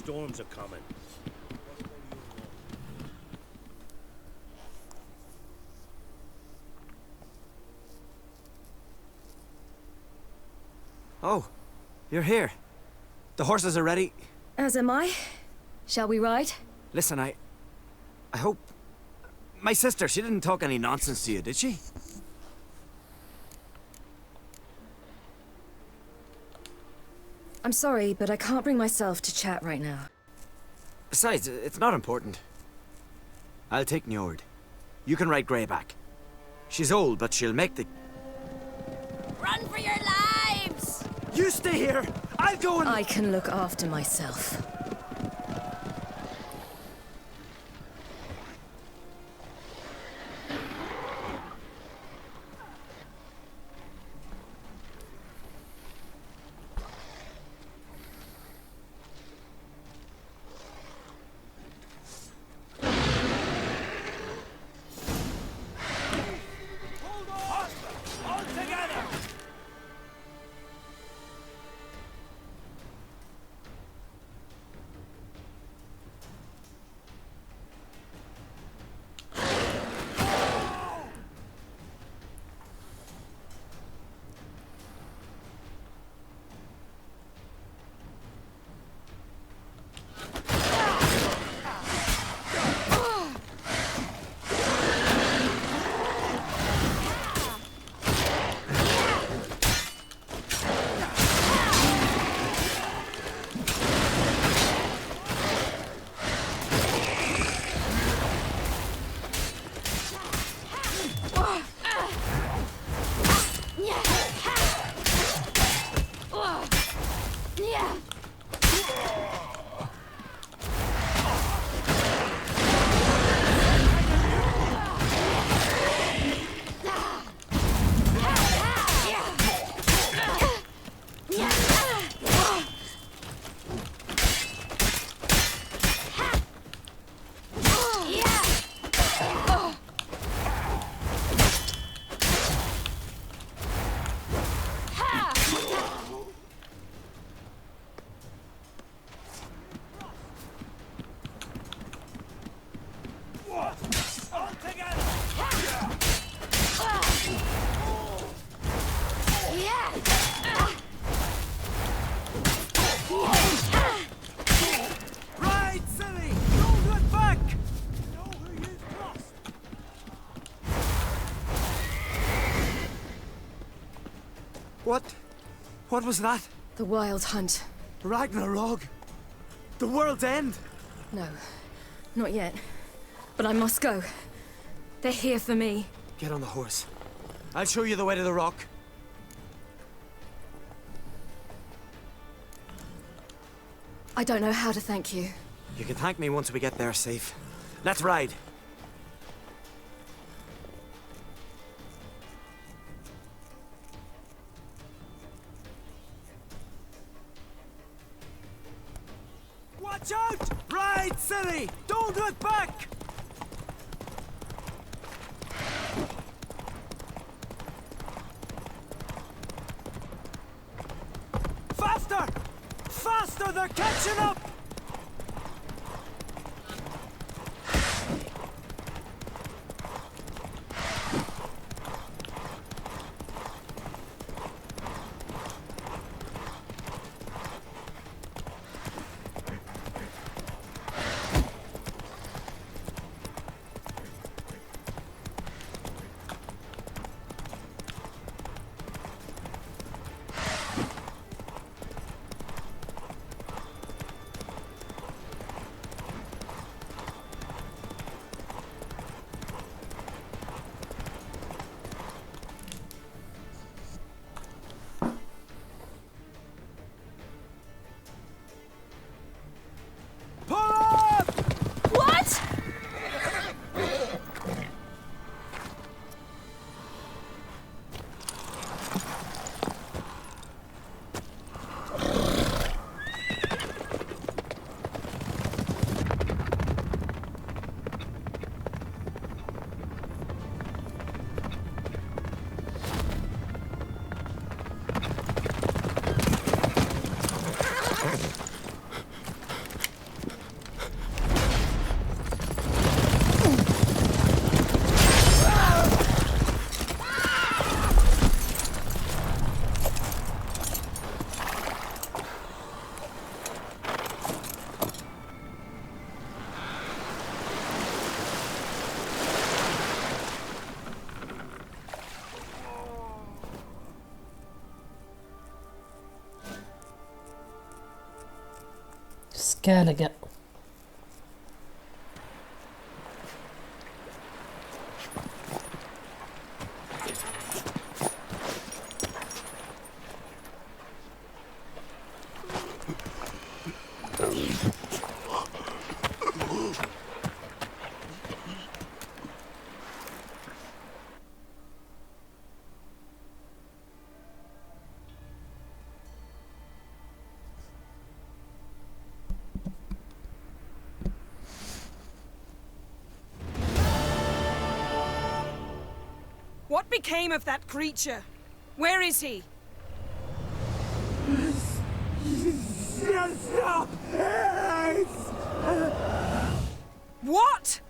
storms are coming. Oh, you're here. The horses are ready. As am I. Shall we ride? Listen, I hope... My sister, she didn't talk any nonsense to you, did she? I'm sorry, but I can't bring myself to chat right now. Besides, it's not important. I'll take Njord. You can ride Greyback. She's old, but she'll make the... Run for your lives! You stay here! I'll go and... I can look after myself. What was that? The Wild Hunt. Ragnarok? The world's end? No, not yet. But I must go. They're here for me. Get on the horse. I'll show you the way to the rock. I don't know how to thank you. You can thank me once we get there safe. Let's ride. Watch out! Ride, silly! Don't look back! Faster! Faster! They're catching up! Skellige. What became of that creature? Where is he? What?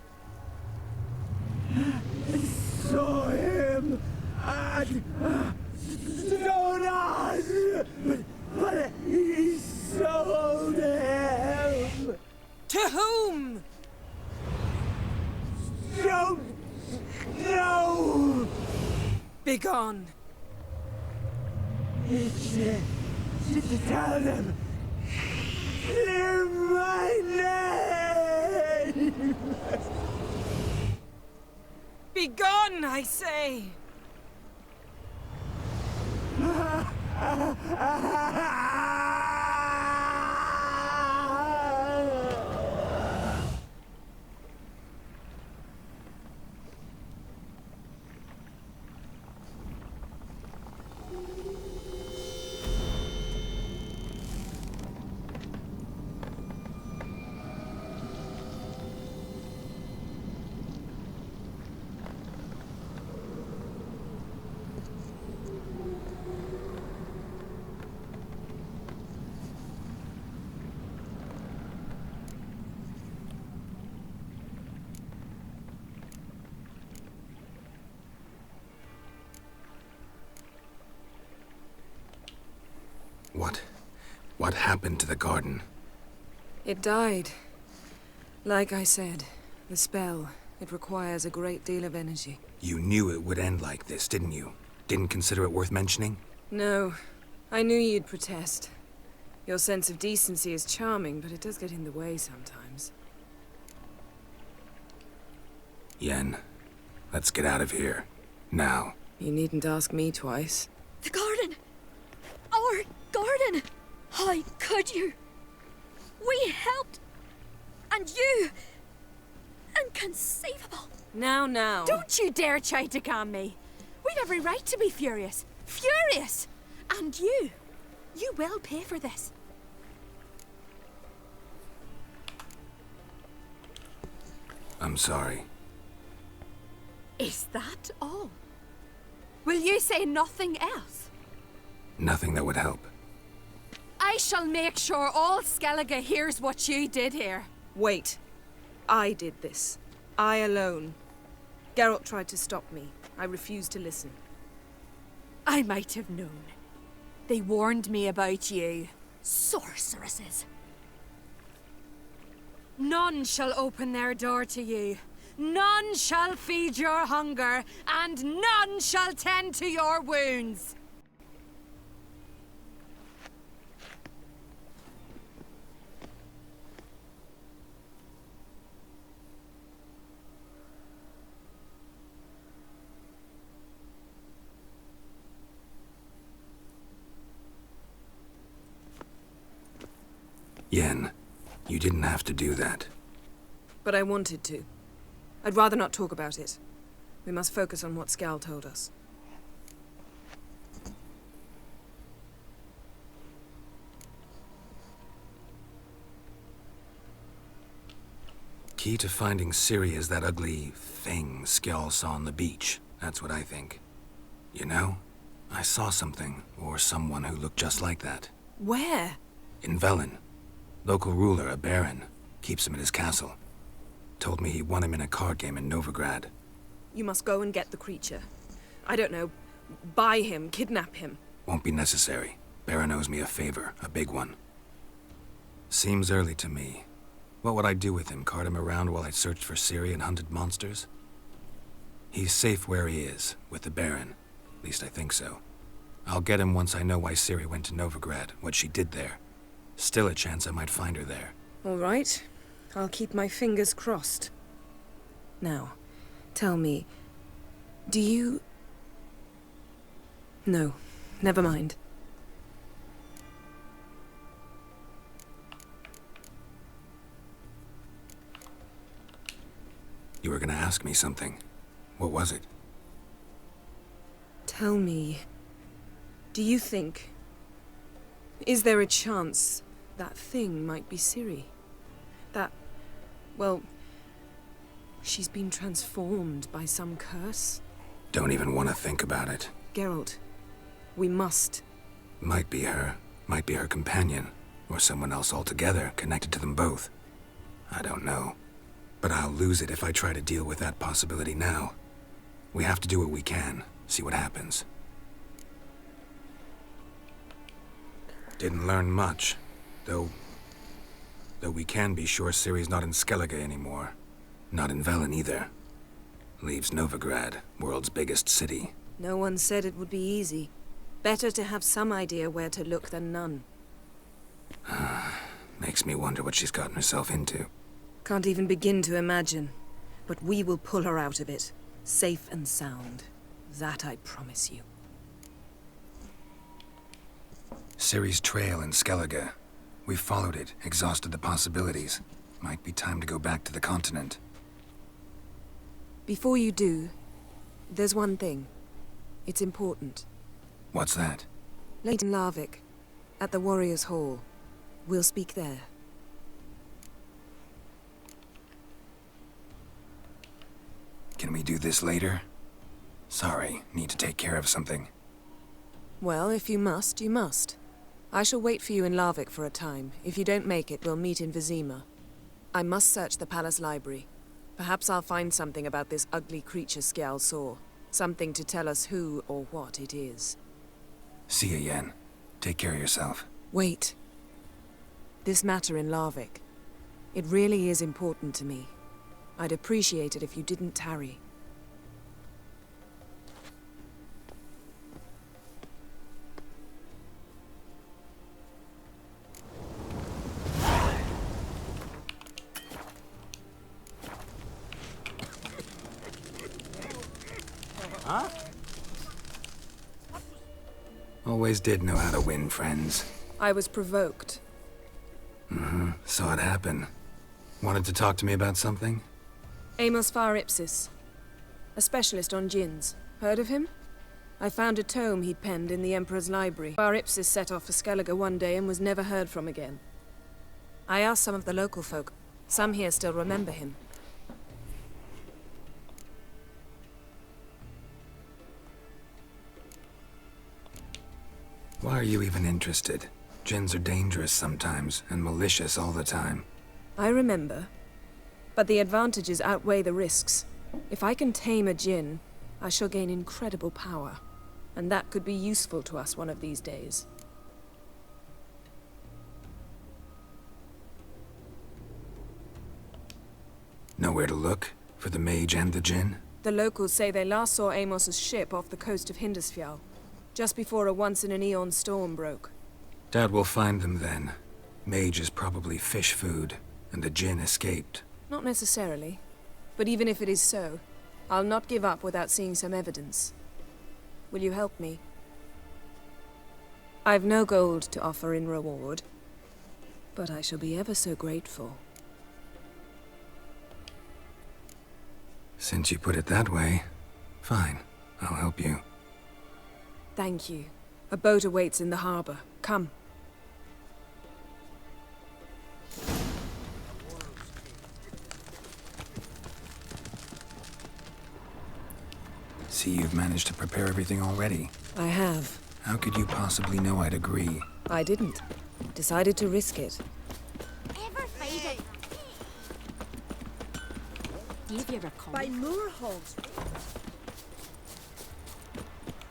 Saw him at Jonas, but he sold him. To whom? Don't know. Begone. To tell them, clear my name. Begone, I say. What happened to the garden? It died. Like I said, the spell, it requires a great deal of energy. You knew it would end like this, didn't you? Didn't consider it worth mentioning? No, I knew you'd protest. Your sense of decency is charming, but it does get in the way sometimes. Yen, let's get out of here. Now. You needn't ask me twice. The garden! Our garden! How could you? We helped! And you! Inconceivable! Now. Don't you dare try to calm me. We've every right to be furious. Furious! And you will pay for this. I'm sorry. Is that all? Will you say nothing else? Nothing that would help. I shall make sure all Skellige hears what you did here. Wait. I did this. I alone. Geralt tried to stop me. I refused to listen. I might have known. They warned me about you. Sorceresses. None shall open their door to you. None shall feed your hunger, and none shall tend to your wounds. Yen, you didn't have to do that. But I wanted to. I'd rather not talk about it. We must focus on what Scal told us. Key to finding Ciri is that ugly thing Skjall saw on the beach. That's what I think. You know, I saw something, or someone who looked just like that. Where? In Velen. Local ruler, a baron, keeps him at his castle. Told me he won him in a card game in Novigrad. You must go and get the creature. I don't know, buy him, kidnap him. Won't be necessary. Baron owes me a favor, a big one. Seems early to me. What would I do with him? Cart him around while I searched for Ciri and hunted monsters? He's safe where he is, with the Baron. At least I think so. I'll get him once I know why Ciri went to Novigrad, what she did there. Still a chance I might find her there. All right. I'll keep my fingers crossed. Now, tell me, do you... No, never mind. You were gonna ask me something. What was it? Tell me, do you think... Is there a chance that thing might be Ciri? That... well... she's been transformed by some curse? Don't even want to think about it. Geralt, we must. Might be her companion, or someone else altogether connected to them both. I don't know. But I'll lose it if I try to deal with that possibility now. We have to do what we can, see what happens. Didn't learn much, though we can be sure Ciri's not in Skellige anymore. Not in Velen either. Leaves Novigrad, world's biggest city. No one said it would be easy. Better to have some idea where to look than none. Makes me wonder what she's gotten herself into. Can't even begin to imagine. But we will pull her out of it. Safe and sound. That I promise you. Ciri's trail in Skellige. We've followed it, exhausted the possibilities. Might be time to go back to the continent. Before you do, there's one thing. It's important. What's that? Late in Larvik, at the Warriors' Hall. We'll speak there. Can we do this later? Sorry, need to take care of something. Well, if you must, you must. I shall wait for you in Larvik for a time. If you don't make it, we'll meet in Vizima. I must search the palace library. Perhaps I'll find something about this ugly creature Skjal saw. Something to tell us who or what it is. See you, Yen. Take care of yourself. Wait. This matter in Larvik. It really is important to me. I'd appreciate it if you didn't tarry. Always did know how to win friends. I was provoked. Saw it happen. Wanted to talk to me about something? Amos Far Ipsis. A specialist on djinns. Heard of him? I found a tome he'd penned in the Emperor's library. Far Ipsis set off for Skellige one day and was never heard from again. I asked some of the local folk. Some here still remember him. Why are you even interested? Djinns are dangerous sometimes, and malicious all the time. I remember. But the advantages outweigh the risks. If I can tame a djinn, I shall gain incredible power. And that could be useful to us one of these days. Nowhere to look? For the mage and the djinn? The locals say they last saw Amos's ship off the coast of Hindisfjall, just before a once-in-an-eon storm broke. Doubt we'll find them then. Mage is probably fish food, and the djinn escaped. Not necessarily. But even if it is so, I'll not give up without seeing some evidence. Will you help me? I've no gold to offer in reward, but I shall be ever so grateful. Since you put it that way, fine. I'll help you. Thank you. A boat awaits in the harbor. Come. See, you've managed to prepare everything already. I have. How could you possibly know I'd agree? I didn't. Decided to risk it. Ever faded? Give you a call. By Moorhogs.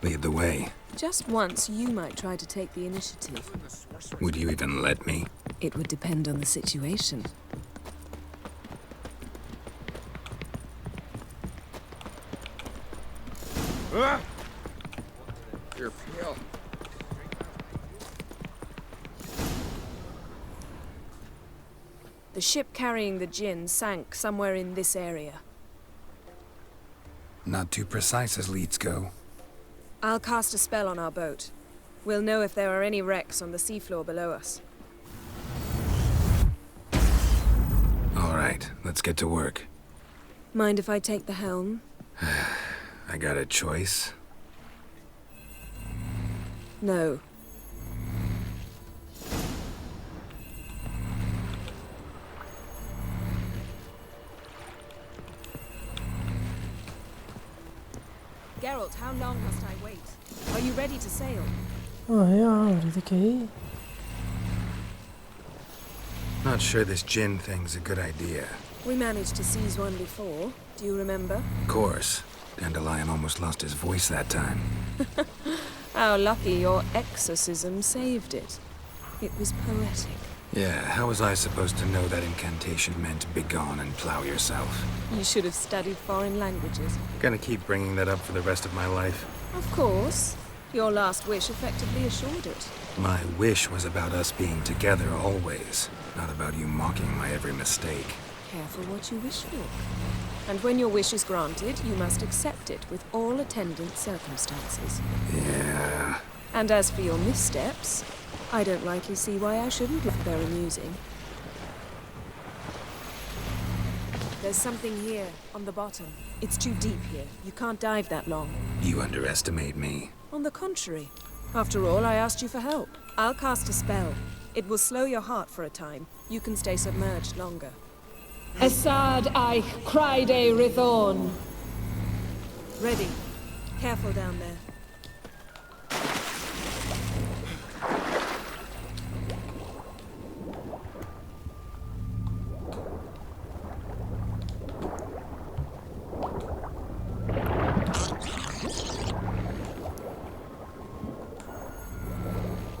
Lead the way. Just once, you might try to take the initiative. Would you even let me? It would depend on the situation. You're pale. The ship carrying the Jinn sank somewhere in this area. Not too precise as leads go. I'll cast a spell on our boat. We'll know if there are any wrecks on the seafloor below us. All right, let's get to work. Mind if I take the helm? I got a choice. No. Geralt, how long must I wait? Are you ready to sail? اوريدك اهي. Not sure this Jinn thing's a good idea. We managed to seize one before. Do you remember? Of course. Dandelion almost lost his voice that time. How lucky your exorcism saved it. It was poetic. Yeah, how was I supposed to know that incantation meant begone and plow yourself? You should have studied foreign languages. Gonna keep bringing that up for the rest of my life. Of course. Your last wish effectively assured it. My wish was about us being together always, not about you mocking my every mistake. Careful what you wish for. And when your wish is granted, you must accept it with all attendant circumstances. Yeah. And as for your missteps, I don't likely see why I shouldn't look they're amusing. There's something here, on the bottom. It's too deep here. You can't dive that long. You underestimate me. On the contrary. After all, I asked you for help. I'll cast a spell. It will slow your heart for a time. You can stay submerged longer. Assad Eich Criday Rithorn. Ready. Careful down there.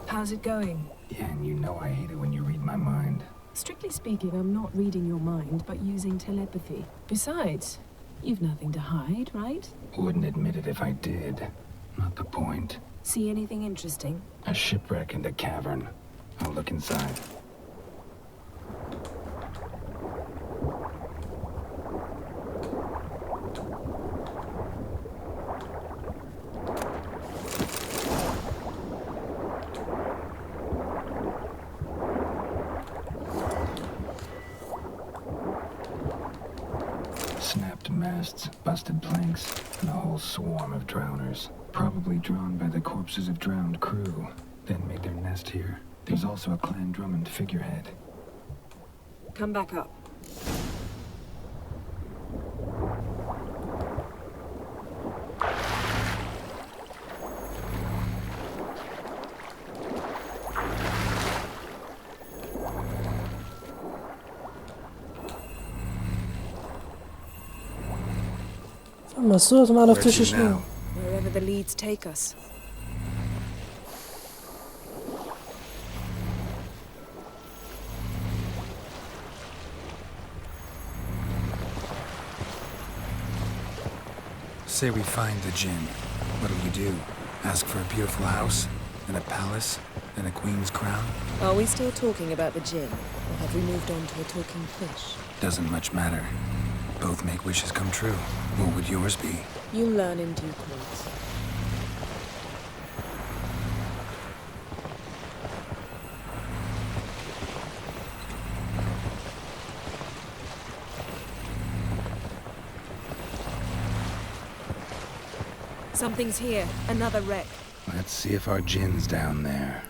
How's it going? Yeah, and you know I hate it when you read my mind. Strictly speaking, I'm not reading your mind, but using telepathy. Besides, you've nothing to hide, right? Wouldn't admit it if I did. Not the point. See anything interesting? A shipwreck in the cavern. I'll look inside. Snapped masts, busted planks, and a whole swarm of drowners. Probably drawn by the corpses of drowned crew, then made their nest here. There's also a Clan Drummond figurehead. Come back up. اما الصوت ما عرفتش Where's he شنو. now? Wherever the leads take us. Say we find the Jinn. What'll you do? Ask for a beautiful house? And a palace? And a queen's crown? Are we still talking about the Jinn? Or have we moved on to a talking fish? Doesn't much matter. Both make wishes come true. What would yours be? You'll learn in due course. Something's here. Another wreck. Let's see if our Jinn's down there.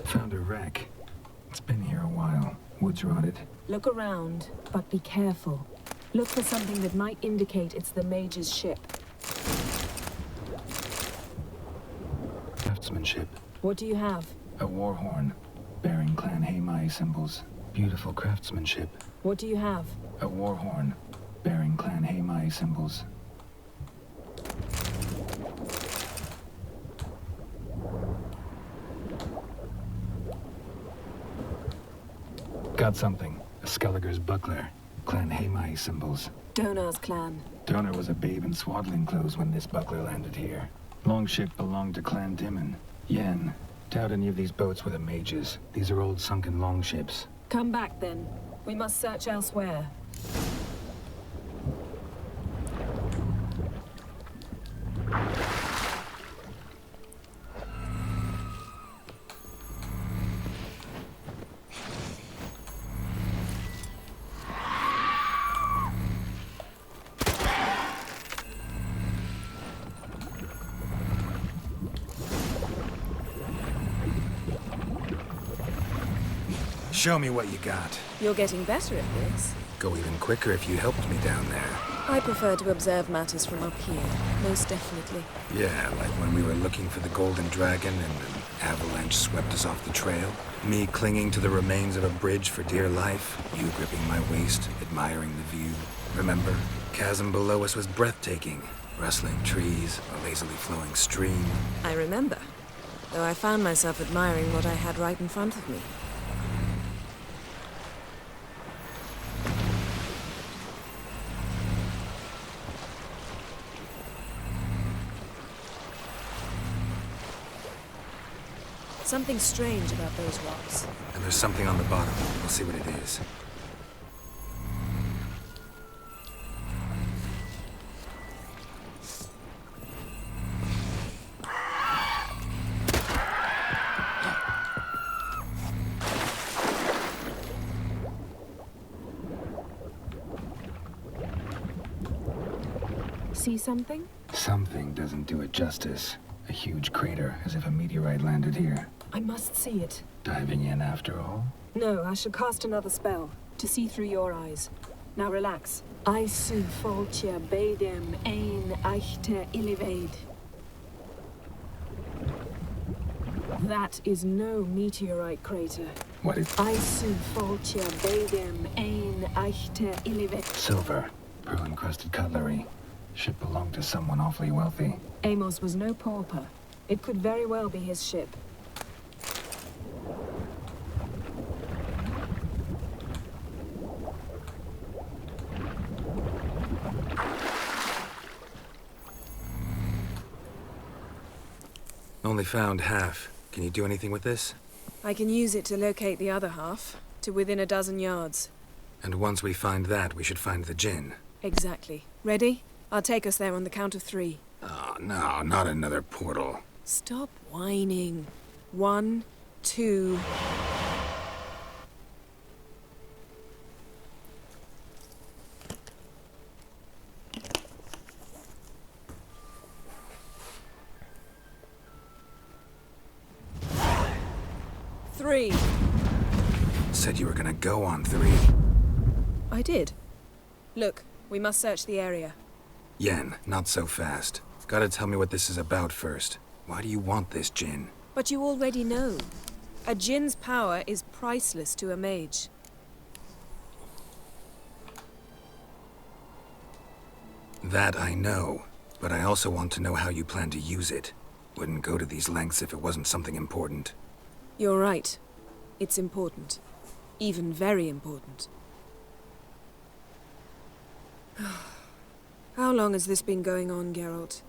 Found a wreck. It's been here a while. Wood's rotted. Look around, but be careful. Look for something that might indicate it's the mage's ship. Craftsmanship. What do you have? A war horn. Bearing Clan Haemai symbols. Beautiful craftsmanship. What do you have? A war horn. Bearing Clan Haemai symbols. Got something. A Skelliger's buckler. Clan Haemai symbols. Donar's clan. Donar was a babe in swaddling clothes when this buckler landed here. Longship belonged to Clan Dimon. Yen, doubt any of these boats were the mages. These are old sunken longships. Come back then. We must search elsewhere. Show me what you got. You're getting better at this. Go even quicker if you helped me down there. I prefer to observe matters from up here, most definitely. Yeah, like when we were looking for the Golden Dragon and an avalanche swept us off the trail. Me clinging to the remains of a bridge for dear life. You gripping my waist, admiring the view. Remember? Chasm below us was breathtaking. Rustling trees, a lazily flowing stream. I remember, though I found myself admiring what I had right in front of me. Something strange about those rocks. And there's something on the bottom. We'll see what it is. See something? Something doesn't do it justice. A huge crater, as if a meteorite landed here. I must see it. Diving in after all? No, I should cast another spell to see through your eyes. Now relax. Aisu foltia beidem ein eichte iliveid. That is no meteorite crater. What is Aisu foltia beidem ein eichte iliveid. silver? Pearl-encrusted cutlery. Ship belonged to someone awfully wealthy. Amos was no pauper. It could very well be his ship. Only found half. Can you do anything with this? I can use it to locate the other half, to within a dozen yards. And once we find that, we should find the Jinn. Exactly. Ready? I'll take us there on the count of 3. Oh, no, not another portal. Stop whining. 1, 2... Three. Said you were gonna go on 3. I did. Look, we must search the area. Yen, not so fast. Gotta tell me what this is about first. Why do you want this Jinn? But you already know. A Jinn's power is priceless to a mage. That I know, but I also want to know how you plan to use it. Wouldn't go to these lengths if it wasn't something important. You're right. It's important. Even very important. How long has this been going on, Geralt?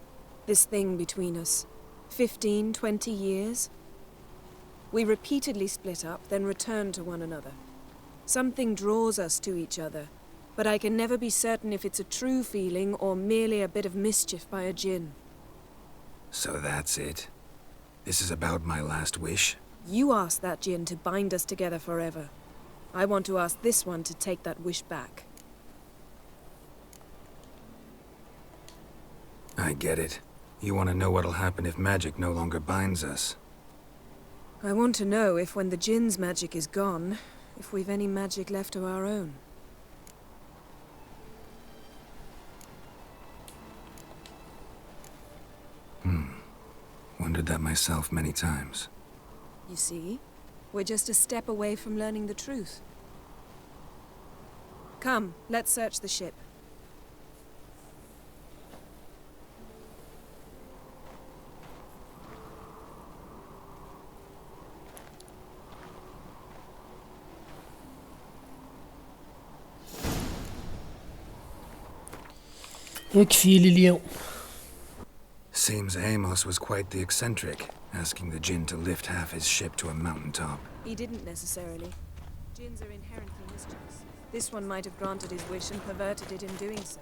This thing between us? 15, 20 years? We repeatedly split up, then return to one another. Something draws us to each other, but I can never be certain if it's a true feeling or merely a bit of mischief by a Jinn. So that's it? This is about my last wish? You asked that Jinn to bind us together forever. I want to ask this one to take that wish back. I get it. You want to know what'll happen if magic no longer binds us. I want to know if when the Jinn's magic is gone, if we've any magic left of our own. Wondered that myself many times. You see? We're just a step away from learning the truth. Come, let's search the ship. يكفي لي اليوم. Seems Amos was quite the eccentric, asking the Jinn to lift half his ship to a mountaintop. He didn't necessarily. Jinns are inherently mischievous. This one might have granted his wish and perverted it in doing so.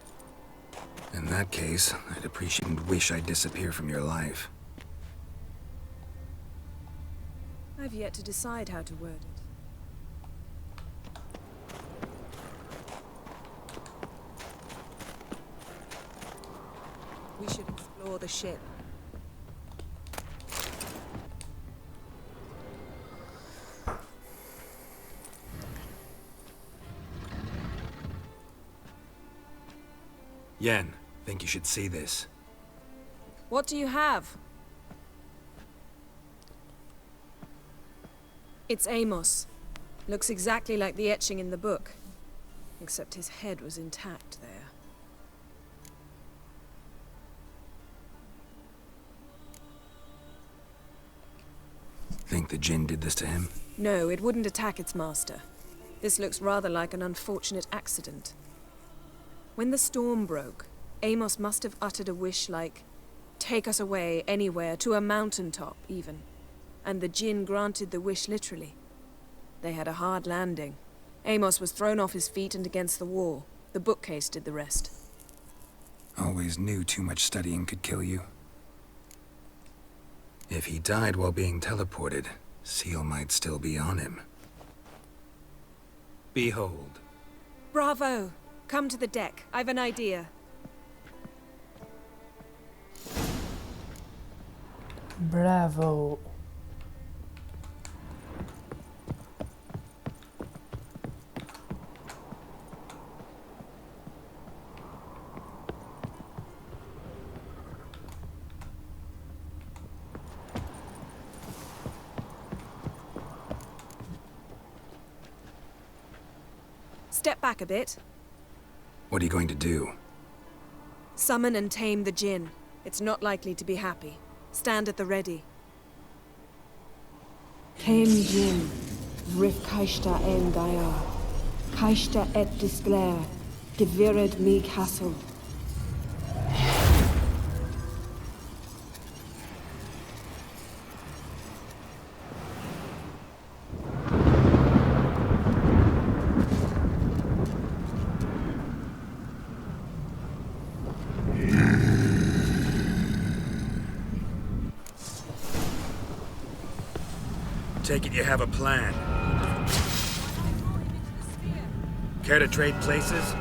In that case, I'd appreciate and wish I'd disappear from your life. I've yet to decide how to word it. We should explore the ship. Yen, think you should see this. What do you have? It's Amos. Looks exactly like the etching in the book. Except his head was intact there. Think the Jinn did this to him? No, it wouldn't attack its master. This looks rather like an unfortunate accident. When the storm broke, Amos must have uttered a wish like, "Take us away, anywhere, to a mountaintop, even." And the Jinn granted the wish literally. They had a hard landing. Amos was thrown off his feet and against the wall. The bookcase did the rest. Always knew too much studying could kill you. If he died while being teleported, Seal might still be on him. Behold. Bravo! Come to the deck. I've an idea. برافو. Step back a bit. What are you going to do? Summon and tame the Jinn. It's not likely to be happy. Stand at the ready. Tame Jinn, Vrif Kaishta en Gaia, Kaishta et Disglair, Devired me castle. Take it you have a plan. Care to trade places?